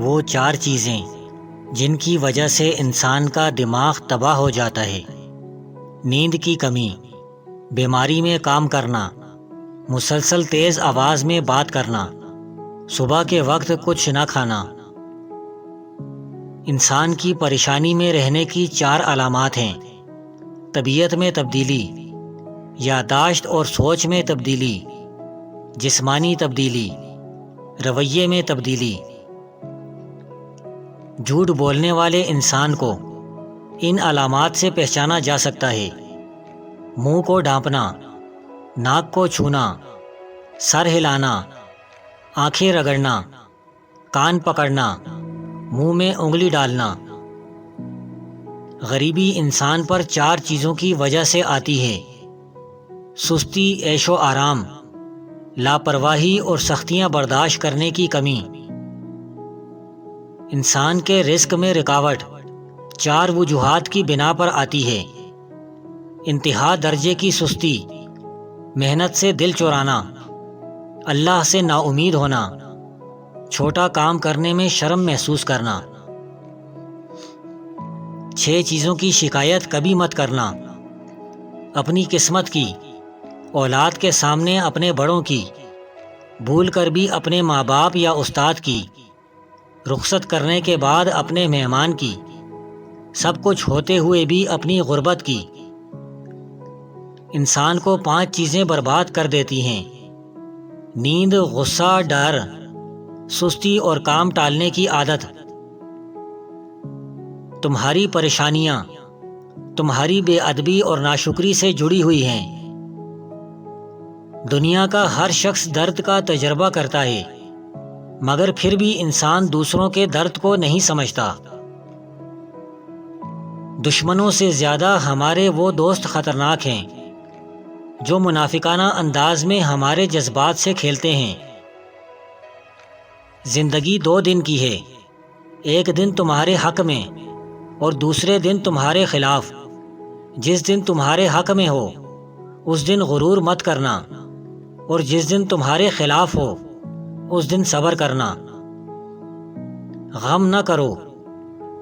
وہ چار چیزیں جن کی وجہ سے انسان کا دماغ تباہ ہو جاتا ہے: نیند کی کمی، بیماری میں کام کرنا، مسلسل تیز آواز میں بات کرنا، صبح کے وقت کچھ نہ کھانا۔ انسان کی پریشانی میں رہنے کی چار علامات ہیں: طبیعت میں تبدیلی، یادداشت اور سوچ میں تبدیلی، جسمانی تبدیلی، رویے میں تبدیلی۔ جھوٹ بولنے والے انسان کو ان علامات سے پہچانا جا سکتا ہے: منہ کو ڈھانپنا، ناک کو چھونا، سر ہلانا، آنکھیں رگڑنا، کان پکڑنا، منہ میں انگلی ڈالنا۔ غریبی انسان پر چار چیزوں کی وجہ سے آتی ہے: سستی، عیش و آرام، لاپرواہی اور سختیاں برداشت کرنے کی کمی۔ انسان کے رزق میں رکاوٹ چار وجوہات کی بنا پر آتی ہے: انتہا درجے کی سستی، محنت سے دل چرانا، اللہ سے نا امید ہونا، چھوٹا کام کرنے میں شرم محسوس کرنا۔ 6 چیزوں کی شکایت کبھی مت کرنا: اپنی قسمت کی، اولاد کے سامنے اپنے بڑوں کی، بھول کر بھی اپنے ماں باپ یا استاد کی، رخصت کرنے کے بعد اپنے مہمان کی، سب کچھ ہوتے ہوئے بھی اپنی غربت کی۔ انسان کو 5 چیزیں برباد کر دیتی ہیں: نیند، غصہ، ڈر، سستی اور کام ٹالنے کی عادت۔ تمہاری پریشانیاں تمہاری بے ادبی اور ناشکری سے جڑی ہوئی ہیں۔ دنیا کا ہر شخص درد کا تجربہ کرتا ہے، مگر پھر بھی انسان دوسروں کے درد کو نہیں سمجھتا۔ دشمنوں سے زیادہ ہمارے وہ دوست خطرناک ہیں جو منافقانہ انداز میں ہمارے جذبات سے کھیلتے ہیں۔ زندگی 2 دن کی ہے، ایک دن تمہارے حق میں اور دوسرے دن تمہارے خلاف۔ جس دن تمہارے حق میں ہو اس دن غرور مت کرنا، اور جس دن تمہارے خلاف ہو اس دن صبر کرنا۔ غم نہ کرو،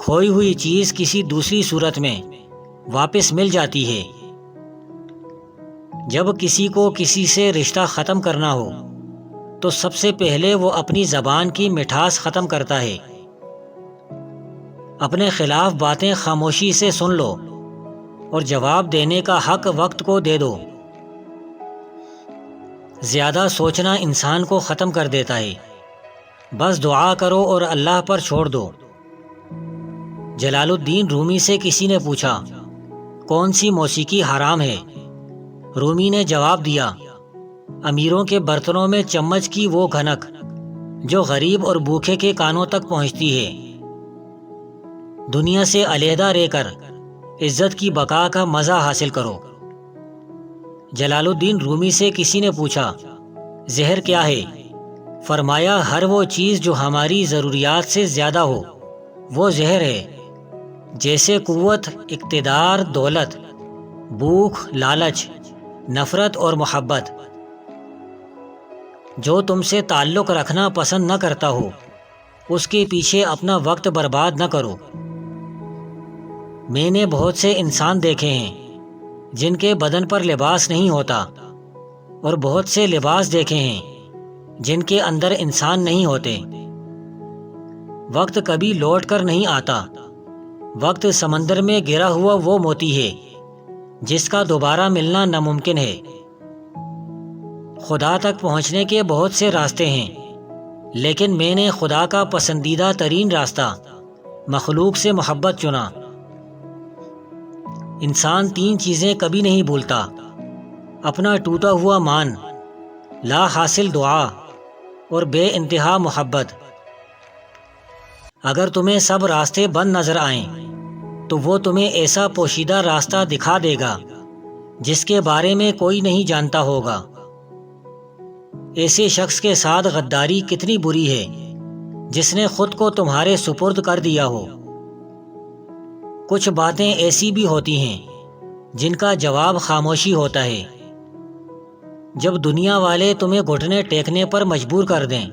کھوئی ہوئی چیز کسی دوسری صورت میں واپس مل جاتی ہے۔ جب کسی کو کسی سے رشتہ ختم کرنا ہو تو سب سے پہلے وہ اپنی زبان کی مٹھاس ختم کرتا ہے۔ اپنے خلاف باتیں خاموشی سے سن لو اور جواب دینے کا حق وقت کو دے دو۔ زیادہ سوچنا انسان کو ختم کر دیتا ہے، بس دعا کرو اور اللہ پر چھوڑ دو۔ جلال الدین رومی سے کسی نے پوچھا، کون سی موسیقی حرام ہے؟ رومی نے جواب دیا، امیروں کے برتنوں میں چمچ کی وہ گھنک جو غریب اور بھوکے کے کانوں تک پہنچتی ہے۔ دنیا سے علیحدہ رہ کر عزت کی بقا کا مزہ حاصل کرو۔ جلال الدین رومی سے کسی نے پوچھا، زہر کیا ہے؟ فرمایا، ہر وہ چیز جو ہماری ضروریات سے زیادہ ہو وہ زہر ہے، جیسے قوت، اقتدار، دولت، بھوک، لالچ، نفرت اور محبت۔ جو تم سے تعلق رکھنا پسند نہ کرتا ہو اس کے پیچھے اپنا وقت برباد نہ کرو۔ میں نے بہت سے انسان دیکھے ہیں جن کے بدن پر لباس نہیں ہوتا، اور بہت سے لباس دیکھے ہیں جن کے اندر انسان نہیں ہوتے۔ وقت کبھی لوٹ کر نہیں آتا۔ وقت سمندر میں گرا ہوا وہ موتی ہے جس کا دوبارہ ملنا ناممکن ہے۔ خدا تک پہنچنے کے بہت سے راستے ہیں، لیکن میں نے خدا کا پسندیدہ ترین راستہ مخلوق سے محبت چنا۔ انسان 3 چیزیں کبھی نہیں بھولتا: اپنا ٹوٹا ہوا مان، لا حاصل دعا اور بے انتہا محبت۔ اگر تمہیں سب راستے بند نظر آئیں تو وہ تمہیں ایسا پوشیدہ راستہ دکھا دے گا جس کے بارے میں کوئی نہیں جانتا ہوگا۔ ایسے شخص کے ساتھ غداری کتنی بری ہے جس نے خود کو تمہارے سپرد کر دیا ہو۔ کچھ باتیں ایسی بھی ہوتی ہیں جن کا جواب خاموشی ہوتا ہے۔ جب دنیا والے تمہیں گھٹنے ٹیکنے پر مجبور کر دیں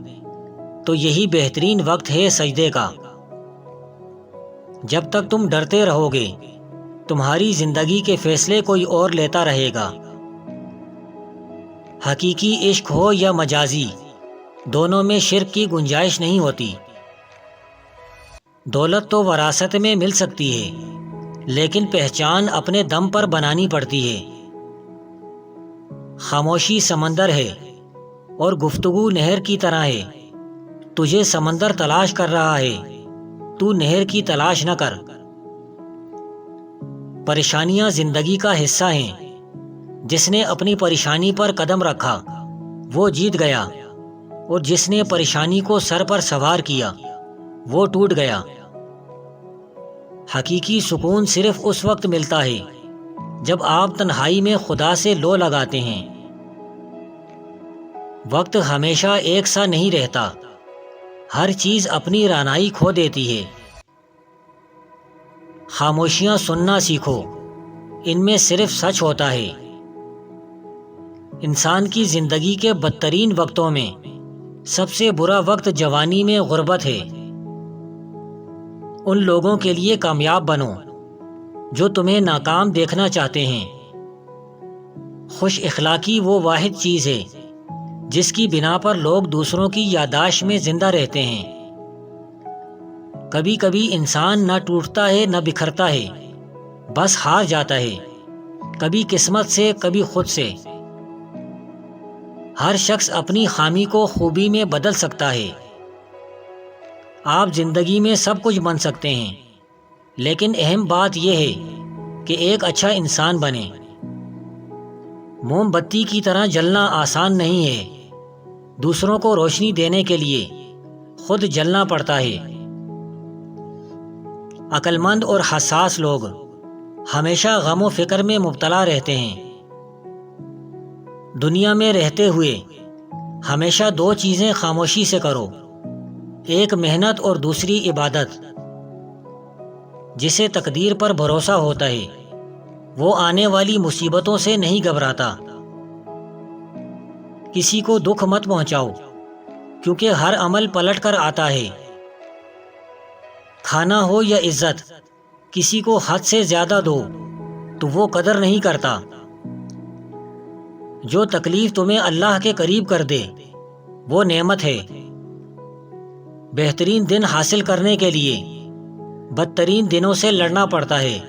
تو یہی بہترین وقت ہے سجدے کا۔ جب تک تم ڈرتے رہو گے تمہاری زندگی کے فیصلے کوئی اور لیتا رہے گا۔ حقیقی عشق ہو یا مجازی، دونوں میں شرک کی گنجائش نہیں ہوتی۔ دولت تو وراثت میں مل سکتی ہے، لیکن پہچان اپنے دم پر بنانی پڑتی ہے۔ خاموشی سمندر ہے اور گفتگو نہر کی طرح ہے۔ تجھے سمندر تلاش کر رہا ہے، تو نہر کی تلاش نہ کر۔ پریشانیاں زندگی کا حصہ ہیں۔ جس نے اپنی پریشانی پر قدم رکھا وہ جیت گیا، اور جس نے پریشانی کو سر پر سوار کیا وہ ٹوٹ گیا۔ حقیقی سکون صرف اس وقت ملتا ہے جب آپ تنہائی میں خدا سے لو لگاتے ہیں۔ وقت ہمیشہ ایک سا نہیں رہتا، ہر چیز اپنی رانائی کھو دیتی ہے۔ خاموشیاں سننا سیکھو، ان میں صرف سچ ہوتا ہے۔ انسان کی زندگی کے بدترین وقتوں میں سب سے برا وقت جوانی میں غربت ہے۔ ان لوگوں کے لیے کامیاب بنو جو تمہیں ناکام دیکھنا چاہتے ہیں۔ خوش اخلاقی وہ واحد چیز ہے جس کی بنا پر لوگ دوسروں کی یادداشت میں زندہ رہتے ہیں۔ کبھی کبھی انسان نہ ٹوٹتا ہے نہ بکھرتا ہے، بس ہار جاتا ہے، کبھی قسمت سے کبھی خود سے۔ ہر شخص اپنی خامی کو خوبی میں بدل سکتا ہے۔ آپ زندگی میں سب کچھ بن سکتے ہیں، لیکن اہم بات یہ ہے کہ ایک اچھا انسان بنیں۔ موم بتی کی طرح جلنا آسان نہیں ہے، دوسروں کو روشنی دینے کے لیے خود جلنا پڑتا ہے۔ عقل مند اور حساس لوگ ہمیشہ غم و فکر میں مبتلا رہتے ہیں۔ دنیا میں رہتے ہوئے ہمیشہ دو چیزیں خاموشی سے کرو، ایک محنت اور دوسری عبادت۔ جسے تقدیر پر بھروسہ ہوتا ہے وہ آنے والی مصیبتوں سے نہیں گھبراتا۔ کسی کو دکھ مت پہنچاؤ، کیونکہ ہر عمل پلٹ کر آتا ہے۔ کھانا ہو یا عزت، کسی کو حد سے زیادہ دو تو وہ قدر نہیں کرتا۔ جو تکلیف تمہیں اللہ کے قریب کر دے وہ نعمت ہے۔ بہترین دن حاصل کرنے کے لیے بدترین دنوں سے لڑنا پڑتا ہے۔